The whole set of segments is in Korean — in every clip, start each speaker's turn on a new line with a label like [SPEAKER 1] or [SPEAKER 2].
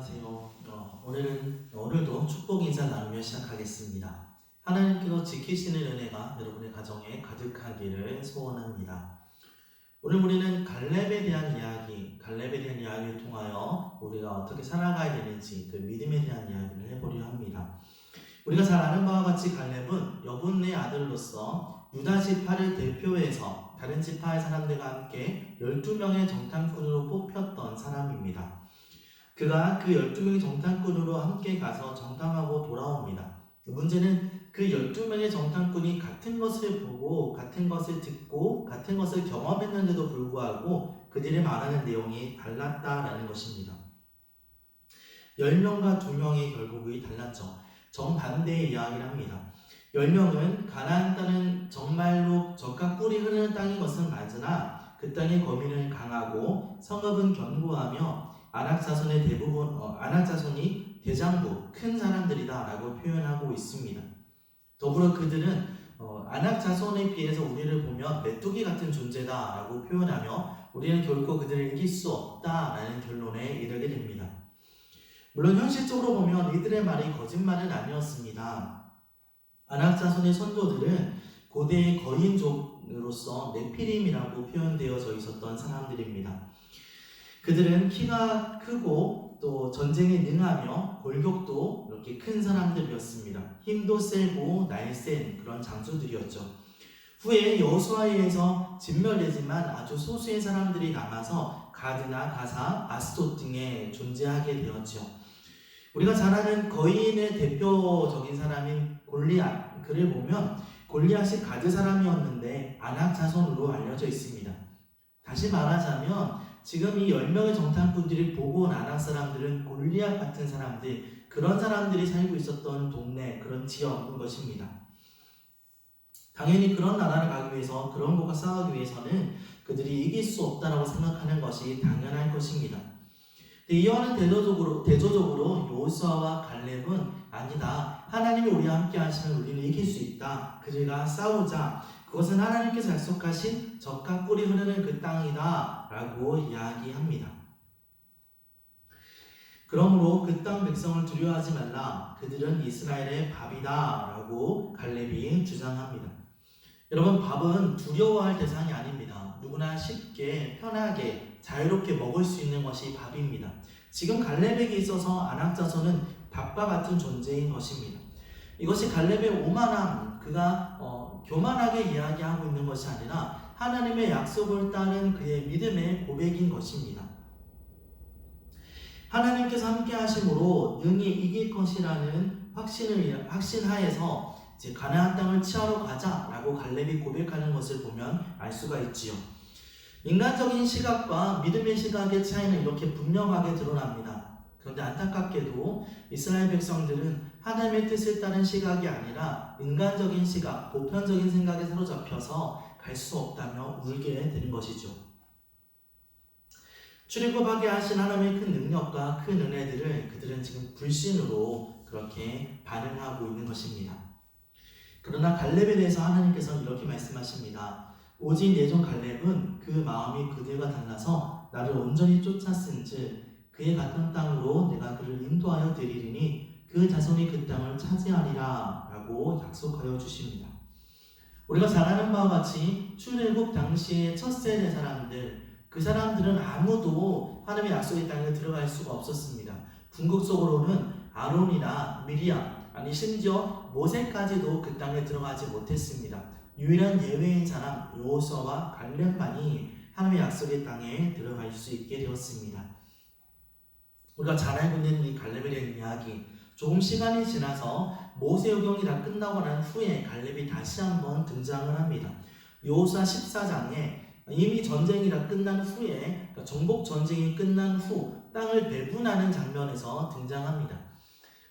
[SPEAKER 1] 안녕하세요. 오늘도 축복 인사 나누며 시작하겠습니다. 하나님께서 지키시는 은혜가 여러분의 가정에 가득하기를 소원합니다. 오늘 우리는 갈렙에 대한 이야기를 통하여 우리가 어떻게 살아가야 되는지 그 믿음에 대한 이야기를 해보려 합니다. 우리가 잘 아는 바와 같이 갈렙은 여분의 아들로서 유다 지파를 대표해서 다른 지파의 사람들과 함께 12명의 정탐꾼으로 뽑혔던 사람입니다. 그가 그 12명의 정탐꾼으로 함께 가서 정탐하고 돌아옵니다. 문제는 그 12명의 정탐꾼이 같은 것을 보고 같은 것을 듣고 같은 것을 경험했는데도 불구하고 그들이 말하는 내용이 달랐다라는 것입니다. 10명과 2명이 결국이 달랐죠. 정반대의 이야기를 합니다. 10명은 가나안 땅은 정말로 젖과 꿀이 흐르는 땅인 것은 맞으나 그 땅의 거민은 강하고 성읍은 견고하며 아낙 자손이 대장부, 큰 사람들이다라고 표현하고 있습니다. 더불어 그들은 아낙 자손에 비해서 우리를 보면 메뚜기 같은 존재다라고 표현하며 우리는 결코 그들을 이길 수 없다라는 결론에 이르게 됩니다. 물론 현실적으로 보면 이들의 말이 거짓말은 아니었습니다. 아낙 자손의 선조들은 고대의 거인족으로서 네피림이라고 표현되어져 있었던 사람들입니다. 그들은 키가 크고 또 전쟁에 능하며 골격도 이렇게 큰 사람들이었습니다. 힘도 세고 날쌘 그런 장수들이었죠. 후에 여호수아에 의해서 진멸되지만 아주 소수의 사람들이 남아서 가드나 가사, 아스돗 등에 존재하게 되었죠. 우리가 잘 아는 거인의 대표적인 사람인 골리앗, 그를 보면 골리앗이 가드 사람이었는데 아낙 자손으로 알려져 있습니다. 다시 말하자면 지금 이 10명의 정탐꾼들이 보고 온 아낙 사람들은 골리앗 같은 사람들, 그런 사람들이 살고 있었던 동네, 그런 지역인 것입니다. 당연히 그런 나라를 가기 위해서, 그런 곳과 싸우기 위해서는 그들이 이길 수 없다라고 생각하는 것이 당연할 것입니다. 이와는 대조적으로 여호수아와 갈렙은 아니다. 하나님이 우리와 함께 하시면 우리는 이길 수 있다. 그들과 싸우자. 그것은 하나님께서 약속하신 젖과 꿀이 흐르는 그 땅이다 라고 이야기합니다. 그러므로 그 땅 백성을 두려워하지 말라. 그들은 이스라엘의 밥이다 라고 갈렙이 주장합니다. 여러분, 밥은 두려워할 대상이 아닙니다. 누구나 쉽게 편하게 자유롭게 먹을 수 있는 것이 밥입니다. 지금 갈렙에게 있어서 아낙 자손은 밥과 같은 존재인 것입니다. 이것이 갈렙의 오만함, 그가 교만하게 이야기하고 있는 것이 아니라 하나님의 약속을 따른 그의 믿음의 고백인 것입니다. 하나님께서 함께 하심으로 능히 이길 것이라는 확신하에서 이제 가나안 땅을 취하러 가자라고 갈렙이 고백하는 것을 보면 알 수가 있지요. 인간적인 시각과 믿음의 시각의 차이는 이렇게 분명하게 드러납니다. 그런데 안타깝게도 이스라엘 백성들은 하나님의 뜻을 따른 시각이 아니라 인간적인 시각, 보편적인 생각에 사로잡혀서 갈 수 없다며 울게 되는 것이죠. 출애굽하게 하신 하나님의 큰 능력과 큰 은혜들을 그들은 지금 불신으로 그렇게 반응하고 있는 것입니다. 그러나 갈렙에 대해서 하나님께서 이렇게 말씀하십니다. 오직 내 종 갈렙은 그 마음이 그들과 달라서 나를 온전히 쫓았은즉 그의 갔던 땅으로 내가 그를 인도하여 드리리니 그 자손이 그 땅을 차지하리라 라고 약속하여 주십니다. 우리가 잘 아는 바와 같이 출애굽 당시의 첫 세대 사람들, 그 사람들은 아무도 하나님의 약속의 땅에 들어갈 수가 없었습니다. 궁극적으로는 아론이나 미리암, 아니 심지어 모세까지도 그 땅에 들어가지 못했습니다. 유일한 예외인 사람 여호수아와 갈렙만이 하나님의 약속의 땅에 들어갈 수 있게 되었습니다. 우리가 잘 알고 있는 이 갈렙에 대한 이야기, 조금 시간이 지나서 모세오경이 다 끝나고 난 후에 갈렙이 다시 한번 등장을 합니다. 여호수아 14장에 이미 전쟁이 다 끝난 후에, 그러니까 정복 전쟁이 끝난 후 땅을 배분하는 장면에서 등장합니다.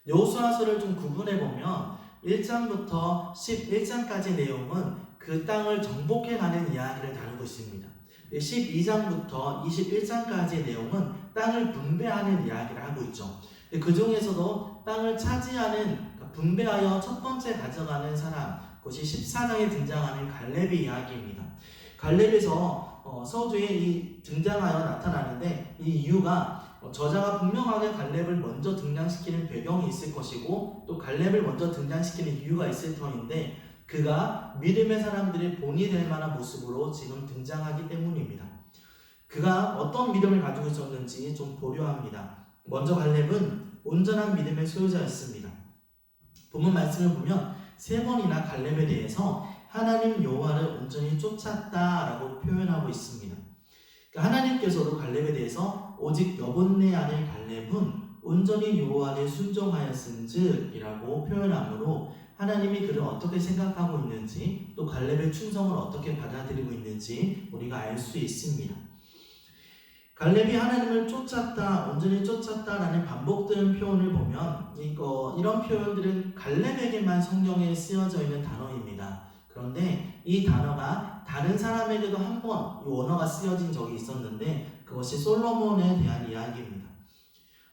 [SPEAKER 1] 여호수아서를 좀 구분해 보면 1장부터 11장까지 내용은 그 땅을 정복해가는 이야기를 다루고 있습니다. 12장부터 21장까지의 내용은 땅을 분배하는 이야기를 하고 있죠. 그 중에서도 땅을 차지하는, 분배하여 첫 번째 가져가는 사람, 그것이 14장에 등장하는 갈렙의 이야기입니다. 갈렙에서 서두에 등장하여 나타나는데 이 이유가 저자가 분명하게 갈렙을 먼저 등장시키는 배경이 있을 것이고 또 갈렙을 먼저 등장시키는 이유가 있을 터인데 그가 믿음의 사람들의 본이 될 만한 모습으로 지금 등장하기 때문입니다. 그가 어떤 믿음을 가지고 있었는지 좀 보려 합니다. 먼저 갈렙은 온전한 믿음의 소유자였습니다. 본문 말씀을 보면 3번이나 갈렙에 대해서 하나님 여호와를 온전히 쫓았다라고 표현하고 있습니다. 그러니까 하나님께서도 갈렙에 대해서 오직 여본네 아들 갈렙은 온전히 여호와를 순종하였은즉 이라고 표현하므로 하나님이 그를 어떻게 생각하고 있는지 또 갈렙의 충성을 어떻게 받아들이고 있는지 우리가 알 수 있습니다. 갈렙이 하나님을 쫓았다, 온전히 쫓았다라는 반복되는 표현을 보면 이런 표현들은 갈렙에게만 성경에 쓰여져 있는 단어입니다. 그런데 이 단어가 다른 사람에게도 한 번 이 원어가 쓰여진 적이 있었는데 그것이 솔로몬에 대한 이야기입니다.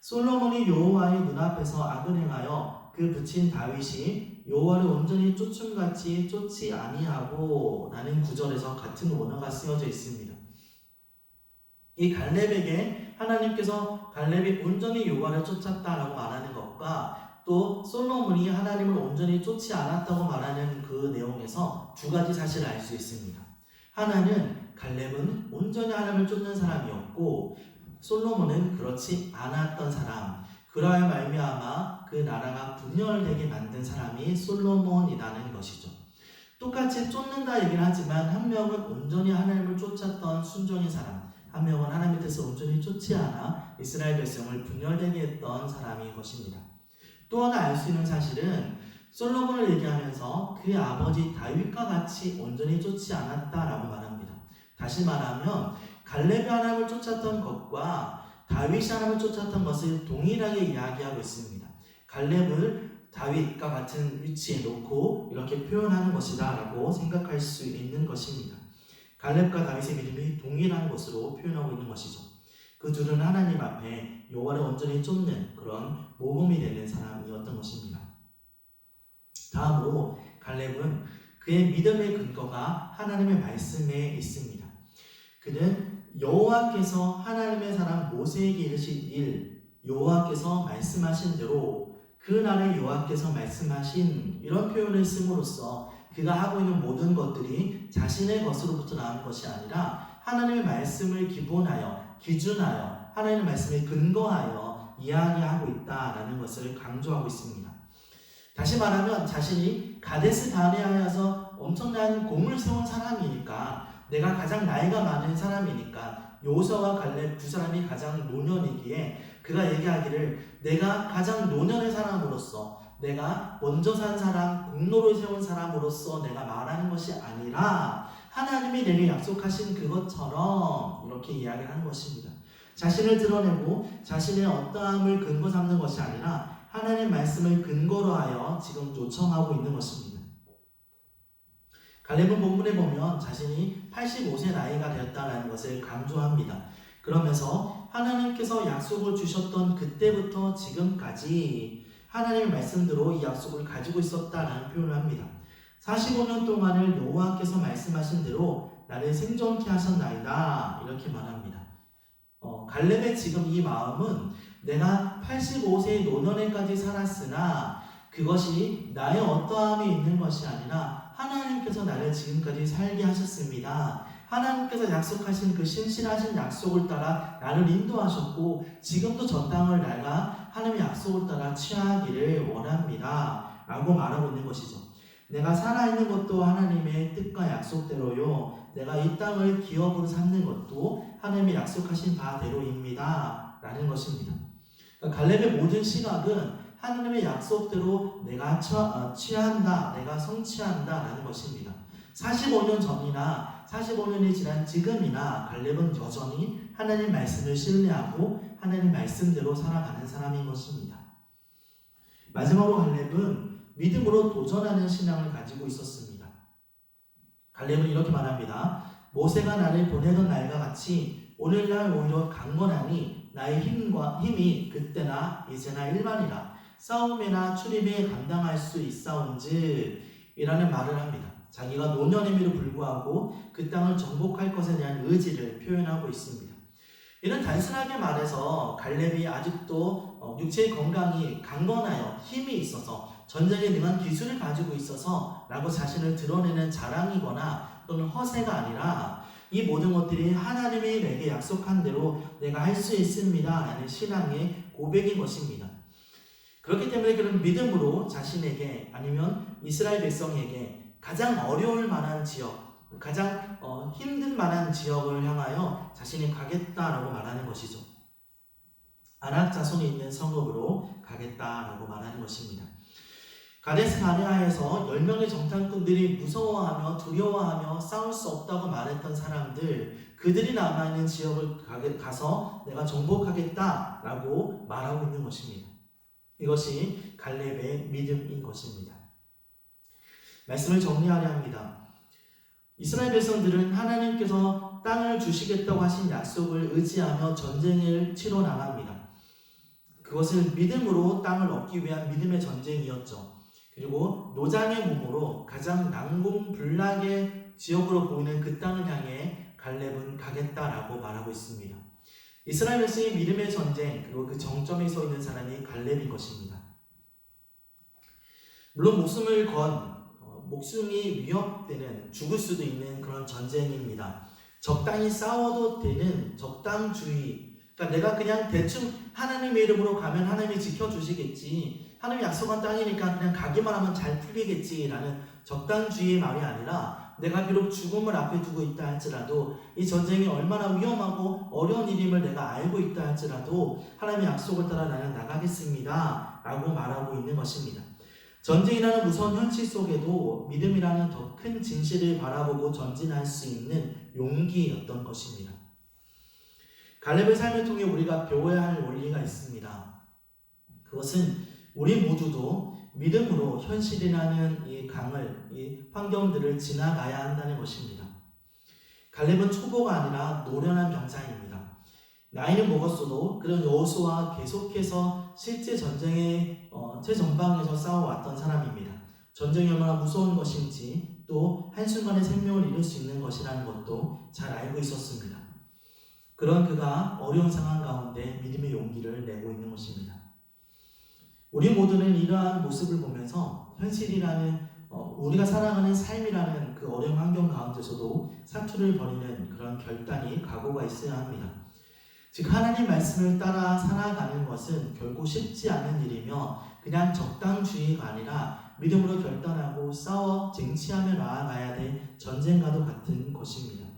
[SPEAKER 1] 솔로몬이 여호와의 눈앞에서 악을 행하여 그 붙인 다윗이 여호와를 온전히 쫓음같이 쫓지 아니하고 라는 구절에서 같은 원어가 쓰여져 있습니다. 이 갈렙에게 하나님께서 갈렙이 온전히 여호와를 쫓았다라고 말하는 것과 또 솔로몬이 하나님을 온전히 쫓지 않았다고 말하는 그 내용에서 두 가지 사실을 알 수 있습니다. 하나는 갈렙은 온전히 하나님을 쫓는 사람이었고 솔로몬은 그렇지 않았던 사람, 그러하여 말미암아 그 나라가 분열되게 만든 사람이 솔로몬이라는 것이죠. 똑같이 쫓는다 얘기를 하지만 한 명은 온전히 하나님을 쫓았던 순종의 사람, 한 명은 하나님의 뜻을 온전히 쫓지 않아 이스라엘 백성을 분열되게 했던 사람인 것입니다. 또 하나 알 수 있는 사실은 솔로몬을 얘기하면서 그의 아버지 다윗과 같이 온전히 쫓지 않았다라고 말합니다. 다시 말하면 갈렙이 하나님을 쫓았던 것과 다윗이 하나님을 쫓았던 것을 동일하게 이야기하고 있습니다. 갈렙을 다윗과 같은 위치에 놓고 이렇게 표현하는 것이다 라고 생각할 수 있는 것입니다. 갈렙과 다윗의 믿음이 동일한 것으로 표현하고 있는 것이죠. 그 둘은 하나님 앞에 여호와를 온전히 쫓는 그런 모범이 되는 사람이었던 것입니다. 다음으로 갈렙은 그의 믿음의 근거가 하나님의 말씀에 있습니다. 그는 여호와께서 하나님의 사람 모세에게 이르신 일, 여호와께서 말씀하신 대로 그 날에 여호와께서 말씀하신 이런 표현을 씀으로써 그가 하고 있는 모든 것들이 자신의 것으로부터 나온 것이 아니라 하나님의 말씀을 기본하여, 기준하여, 하나님의 말씀에 근거하여 이야기하고 있다라는 것을 강조하고 있습니다. 다시 말하면 자신이 가데스 바네아에서 엄청난 공을 세운 사람이니까, 내가 가장 나이가 많은 사람이니까 요호수아와 갈렙 두 사람이 가장 노년이기에 그가 얘기하기를 내가 가장 노년의 사람으로서, 내가 먼저 산 사람, 공로를 세운 사람으로서 내가 말하는 것이 아니라 하나님이 내게 약속하신 그것처럼 이렇게 이야기를 하는 것입니다. 자신을 드러내고 자신의 어떠함을 근거 삼는 것이 아니라 하나님의 말씀을 근거로 하여 지금 요청하고 있는 것입니다. 갈렙은 본문에 보면 자신이 85세 나이가 되었다는 것을 강조합니다. 그러면서 하나님께서 약속을 주셨던 그때부터 지금까지 하나님의 말씀대로 이 약속을 가지고 있었다는 표현을 합니다. 45년 동안을 여호와께서 말씀하신 대로 나를 생존케 하셨나이다 이렇게 말합니다. 갈렙의 지금 이 마음은 내가 85세의 노년에까지 살았으나 그것이 나의 어떠함이 있는 것이 아니라 하나님께서 나를 지금까지 살게 하셨습니다. 하나님께서 약속하신 그 신실하신 약속을 따라 나를 인도하셨고 지금도 저 땅을 내가 하나님의 약속을 따라 취하기를 원합니다 라고 말하고 있는 것이죠. 내가 살아있는 것도 하나님의 뜻과 약속대로요, 내가 이 땅을 기업으로 삼는 것도 하나님의 약속하신 바대로입니다 라는 것입니다. 그러니까 갈렙의 모든 시각은 하나님의 약속대로 내가 취한다, 내가 성취한다 라는 것입니다. 45년 전이나 45년이 지난 지금이나 갈렙은 여전히 하나님 말씀을 신뢰하고 하나님 말씀대로 살아가는 사람인 것입니다. 마지막으로 갈렙은 믿음으로 도전하는 신앙을 가지고 있었습니다. 갈렙은 이렇게 말합니다. 모세가 나를 보내던 날과 같이 오늘날 오히려 강건하니 나의 힘이 그때나 이제나 일반이라 싸움이나 출입에 감당할 수 있사온즉 이라는 말을 합니다. 자기가 노년임에도 불구하고 그 땅을 정복할 것에 대한 의지를 표현하고 있습니다. 이는 단순하게 말해서 갈렙이 아직도 육체의 건강이 강건하여 힘이 있어서 전쟁에 능한 기술을 가지고 있어서 라고 자신을 드러내는 자랑이거나 또는 허세가 아니라 이 모든 것들이 하나님이 내게 약속한 대로 내가 할 수 있습니다 라는 신앙의 고백인 것입니다. 그렇기 때문에 그런 믿음으로 자신에게 아니면 이스라엘 백성에게 가장 어려울 만한 지역, 가장 힘든 만한 지역을 향하여 자신이 가겠다라고 말하는 것이죠. 아낙 자손이 있는 성읍으로 가겠다라고 말하는 것입니다. 가데스 바네아에서 10명의 정탐꾼들이 무서워하며 두려워하며 싸울 수 없다고 말했던 사람들, 그들이 남아있는 지역을 가서 내가 정복하겠다라고 말하고 있는 것입니다. 이것이 갈렙의 믿음인 것입니다. 말씀을 정리하려 합니다. 이스라엘 백성들은 하나님께서 땅을 주시겠다고 하신 약속을 의지하며 전쟁을 치러 나갑니다. 그것을 믿음으로 땅을 얻기 위한 믿음의 전쟁이었죠. 그리고 노장의 몸으로 가장 난공불락의 지역으로 보이는 그 땅을 향해 갈렙은 가겠다라고 말하고 있습니다. 이스라엘 백성의 믿음의 전쟁, 그리고 그 정점에 서 있는 사람이 갈렙인 것입니다. 물론 목숨이 위협되는, 죽을 수도 있는 그런 전쟁입니다. 적당히 싸워도 되는 적당주의, 그러니까 내가 그냥 대충 하나님의 이름으로 가면 하나님이 지켜주시겠지, 하나님이 약속한 땅이니까 그냥 가기만 하면 잘 풀리겠지라는 적당주의의 말이 아니라 내가 비록 죽음을 앞에 두고 있다 할지라도 이 전쟁이 얼마나 위험하고 어려운 일임을 내가 알고 있다 할지라도 하나님의 약속을 따라 나는 나가겠습니다 라고 말하고 있는 것입니다. 전쟁이라는 무서운 현실 속에도 믿음이라는 더 큰 진실을 바라보고 전진할 수 있는 용기였던 것입니다. 갈렙의 삶을 통해 우리가 배워야 할 원리가 있습니다. 그것은 우리 모두도 믿음으로 현실이라는 이 환경들을 지나가야 한다는 것입니다. 갈렙은 초보가 아니라 노련한 병사입니다. 나이는 먹었어도 그런 여호수아와 계속해서 실제 전쟁의 최전방에서 싸워왔던 사람입니다. 전쟁이 얼마나 무서운 것인지 또 한순간에 생명을 잃을 수 있는 것이라는 것도 잘 알고 있었습니다. 그런 그가 어려운 상황 가운데 믿음의 용기를 내고 있는 것입니다. 우리 모두는 이러한 모습을 보면서 현실이라는 우리가 살아가는 삶이라는 그 어려운 환경 가운데서도 사투를 벌이는 그런 결단이 각오가 있어야 합니다. 즉 하나님 말씀을 따라 살아가는 것은 결코 쉽지 않은 일이며 그냥 적당주의가 아니라 믿음으로 결단하고 싸워 쟁취하며 나아가야 될 전쟁과도 같은 것입니다.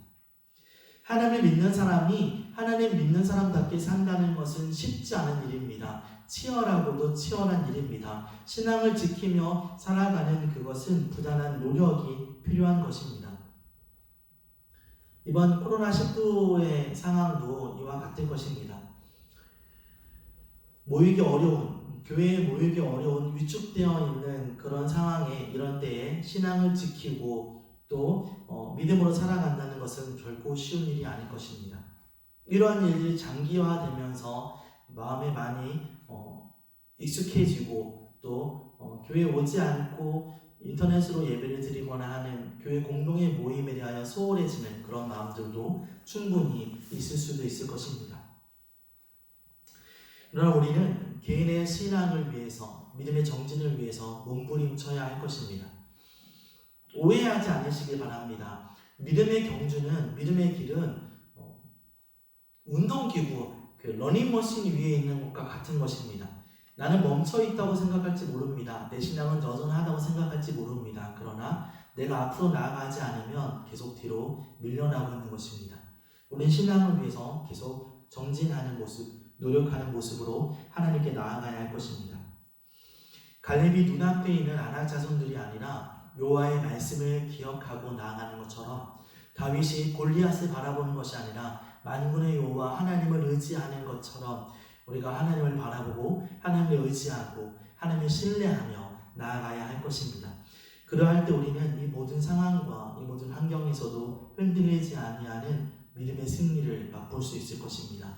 [SPEAKER 1] 하나님을 믿는 사람이 하나님 믿는 사람답게 산다는 것은 쉽지 않은 일입니다. 치열하고도 치열한 일입니다. 신앙을 지키며 살아가는 그것은 부단한 노력이 필요한 것입니다. 이번 코로나19의 상황도 이와 같을 것입니다. 교회에 모이기 어려운 위축되어 있는 그런 상황에 이런 때에 신앙을 지키고 또 믿음으로 살아간다는 것은 결코 쉬운 일이 아닐 것입니다. 이러한 일이 장기화되면서 마음에 많이 익숙해지고 또 교회에 오지 않고 인터넷으로 예배를 드리거나 하는 교회 공동의 모임에 대하여 소홀해지는 그런 마음들도 충분히 있을 수도 있을 것입니다. 그러나 우리는 개인의 신앙을 위해서, 믿음의 정진을 위해서 몸부림쳐야 할 것입니다. 오해하지 않으시길 바랍니다. 믿음의 경주는, 믿음의 길은 운동기구, 러닝머신 위에 있는 것과 같은 것입니다. 나는 멈춰있다고 생각할지 모릅니다. 내 신앙은 여전하다고 생각할지 모릅니다. 그러나 내가 앞으로 나아가지 않으면 계속 뒤로 밀려나고 있는 것입니다. 우리는 신앙을 위해서 계속 정진하는 모습, 노력하는 모습으로 하나님께 나아가야 할 것입니다. 갈렙이 눈앞에 있는 아낙 자손들이 아니라 여호와의 말씀을 기억하고 나아가는 것처럼 다윗이 골리앗을 바라보는 것이 아니라 만군의 여호와 하나님을 의지하는 것처럼 우리가 하나님을 바라보고 하나님을 의지하고 하나님을 신뢰하며 나아가야 할 것입니다. 그러할 때 우리는 이 모든 상황과 이 모든 환경에서도 흔들리지 아니하는 믿음의 승리를 맛볼 수 있을 것입니다.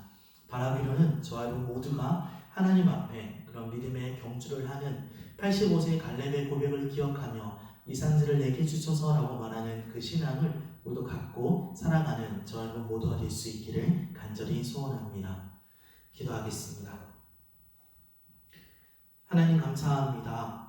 [SPEAKER 1] 바라기로는 저와 여러분 모두가 하나님 앞에 그런 믿음의 경주를 하는 85세 갈렙의 고백을 기억하며 이 산지를 내게 주소서라고 말하는 그 신앙을 모두 갖고 살아가는 저 여러분 모두가 될 수 있기를 간절히 소원합니다. 기도하겠습니다. 하나님 감사합니다.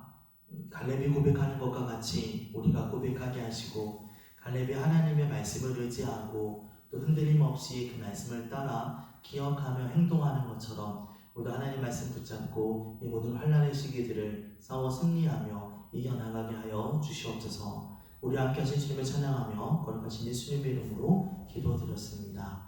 [SPEAKER 1] 갈렙이 고백하는 것과 같이 우리가 고백하게 하시고 갈렙이 하나님의 말씀을 의지하고 또 흔들림 없이 그 말씀을 따라 기억하며 행동하는 것처럼 모두 하나님 말씀 붙잡고 이 모든 환난의 시기들을 싸워 승리하며 이겨나가게 하여 주시옵소서. 우리 함께 하신 주님을 찬양하며 거룩하신 예수님의 이름으로 기도드렸습니다.